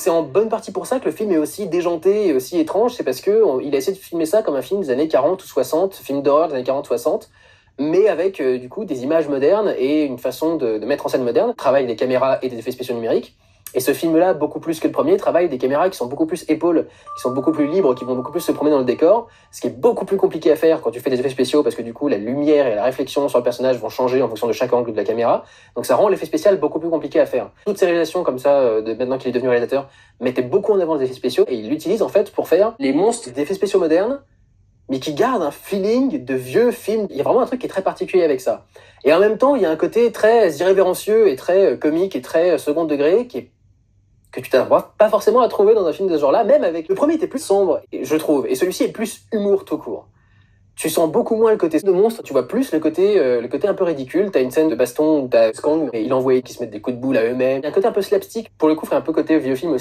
c'est en bonne partie pour ça que le film est aussi déjanté et aussi étrange, c'est parce que il a essayé de filmer ça comme un film des années 40 ou 60, film d'horreur des années 40-60, mais avec du coup des images modernes et une façon de mettre en scène moderne. Travaille des caméras et des effets spéciaux numériques. Et ce film-là, beaucoup plus que le premier, travaille des caméras qui sont beaucoup plus épaules, qui sont beaucoup plus libres, qui vont beaucoup plus se promener dans le décor, ce qui est beaucoup plus compliqué à faire quand tu fais des effets spéciaux, parce que du coup, la lumière et la réflexion sur le personnage vont changer en fonction de chaque angle de la caméra. Donc ça rend l'effet spécial beaucoup plus compliqué à faire. Toutes ces réalisations comme ça, maintenant qu'il est devenu réalisateur, mettaient beaucoup en avant les effets spéciaux, et il l'utilise en fait pour faire les monstres d'effets spéciaux modernes, mais qui garde un feeling de vieux film. Il y a vraiment un truc qui est très particulier avec ça. Et en même temps, il y a un côté très irrévérencieux et très comique et très second degré que tu t'arriveras pas forcément à trouver dans un film de ce genre-là, même avec... Le premier était plus sombre, je trouve, et celui-ci est plus humour tout court. Tu sens beaucoup moins le côté de monstre, tu vois plus le côté un peu ridicule. T'as une scène de baston où t'as Skang et il envoie qui se mettent des coups de boule à eux-mêmes. Il y a un côté un peu slapstick, pour le coup, fait un peu côté vieux film aussi.